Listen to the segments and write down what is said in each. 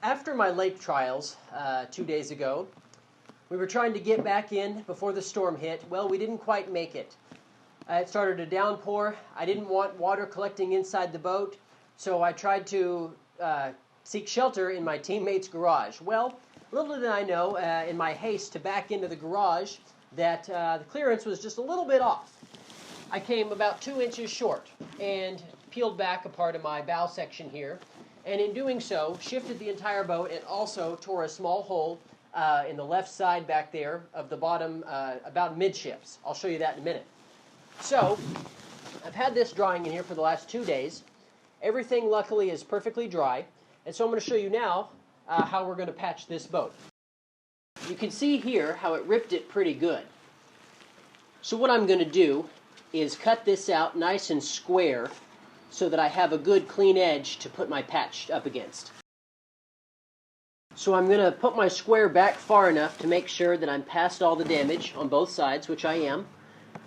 After my lake trials 2 days ago, we were trying to get back in before the storm hit. Well, we didn't quite make it. It started to downpour. I didn't want water collecting inside the boat, so I tried to seek shelter in my teammate's garage. Well, little did I know, in my haste to back into the garage, that the clearance was just a little bit off. I came about 2 inches short and peeled back a part of my bow section here, and in doing so, shifted the entire boat and also tore a small hole in the left side back there of the bottom, about midships. I'll show you that in a minute. So, I've had this drying in here for the last 2 days. Everything, luckily, is perfectly dry, and so I'm going to show you now how we're going to patch this boat. You can see here how it ripped it pretty good. So what I'm going to do is cut this out nice and square so that I have a good clean edge to put my patch up against. So I'm going to put my square back far enough to make sure that I'm past all the damage on both sides, which I am.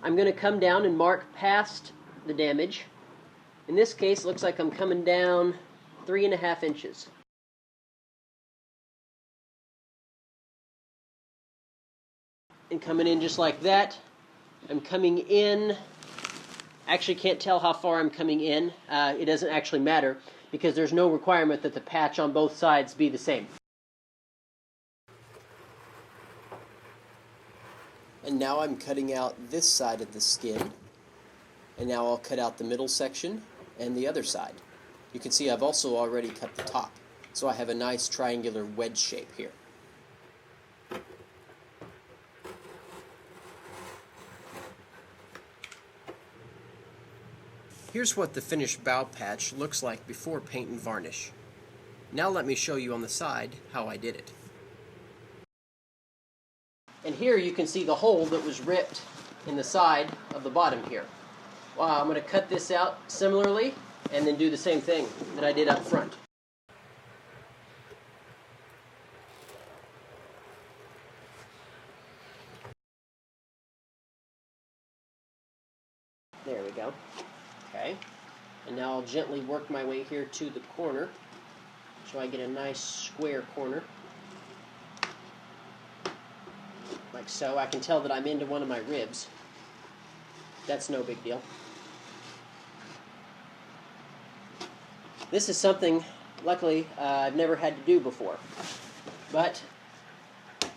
I'm going to come down and mark past the damage. In this case, it looks like I'm coming down 3.5 inches. And coming in just like that. I'm coming in, actually can't tell how far I'm coming in. It doesn't actually matter because there's no requirement that the patch on both sides be the same. And now I'm cutting out this side of the skin, and now I'll cut out the middle section and the other side. You can see I've also already cut the top, so I have a nice triangular wedge shape here. Here's what the finished bow patch looks like before paint and varnish. Now let me show you on the side how I did it. And here you can see the hole that was ripped in the side of the bottom here. I'm going to cut this out similarly and then do the same thing that I did up front. There we go. Okay. And now I'll gently work my way here to the corner so I get a nice square corner. Like so. I can tell that I'm into one of my ribs. That's no big deal. This is something, luckily, I've never had to do before. But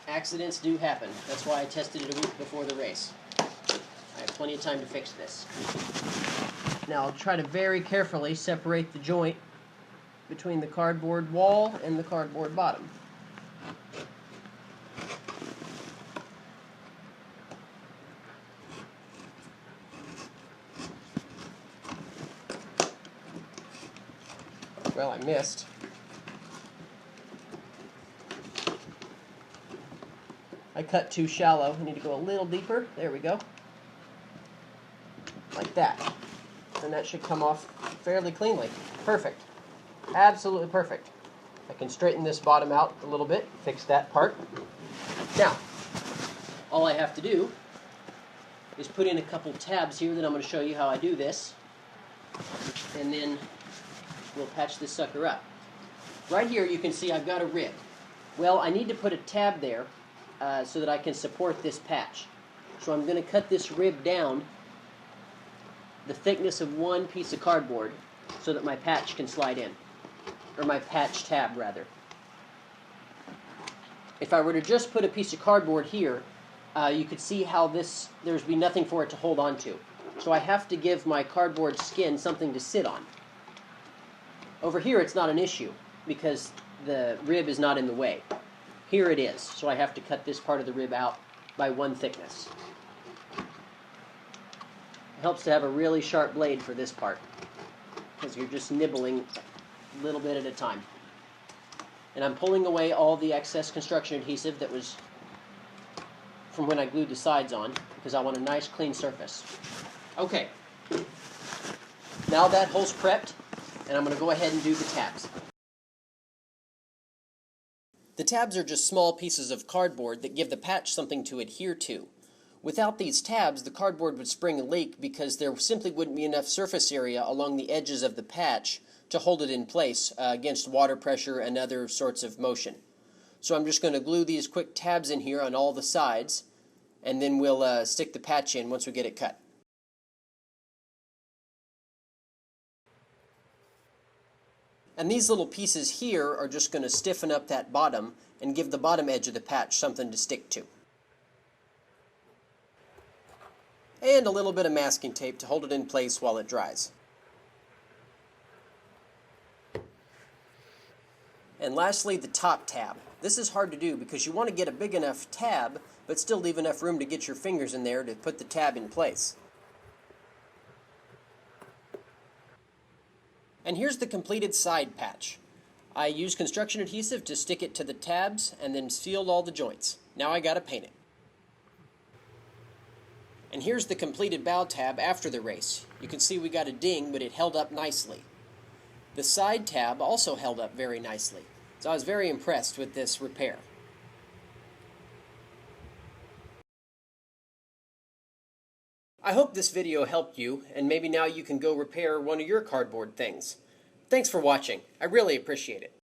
accidents do happen. That's why I tested it a week before the race. I have plenty of time to fix this. Now I'll try to very carefully separate the joint between the cardboard wall and the cardboard bottom. Well, I missed. I cut too shallow. I need to go a little deeper. There we go. Like that. And that should come off fairly cleanly. Perfect. Absolutely perfect. I can straighten this bottom out a little bit, fix that part. Now, all I have to do is put in a couple tabs here that I'm going to show you how I do this. And then we'll patch this sucker up. Right here you can see I've got a rib. Well, I need to put a tab there so that I can support this patch. So I'm going to cut this rib down the thickness of one piece of cardboard so that my patch can slide in. Or my patch tab, rather. If I were to just put a piece of cardboard here, you could see how there's be nothing for it to hold on to. So I have to give my cardboard skin something to sit on. Over here it's not an issue because the rib is not in the way. Here it is, so I have to cut this part of the rib out by one thickness. It helps to have a really sharp blade for this part because you're just nibbling a little bit at a time. And I'm pulling away all the excess construction adhesive that was from when I glued the sides on because I want a nice clean surface. Okay, now that hole's prepped, and I'm going to go ahead and do the tabs. The tabs are just small pieces of cardboard that give the patch something to adhere to. Without these tabs, the cardboard would spring a leak because there simply wouldn't be enough surface area along the edges of the patch to hold it in place against water pressure and other sorts of motion. So I'm just going to glue these quick tabs in here on all the sides, and then we'll stick the patch in once we get it cut. And these little pieces here are just going to stiffen up that bottom and give the bottom edge of the patch something to stick to. And a little bit of masking tape to hold it in place while it dries. And lastly, the top tab. This is hard to do because you want to get a big enough tab, but still leave enough room to get your fingers in there to put the tab in place. And here's the completed side patch. I used construction adhesive to stick it to the tabs and then sealed all the joints. Now I gotta paint it. And here's the completed bow tab after the race. You can see we got a ding, but it held up nicely. The side tab also held up very nicely, so I was very impressed with this repair. I hope this video helped you, and maybe now you can go repair one of your cardboard things. Thanks for watching. I really appreciate it.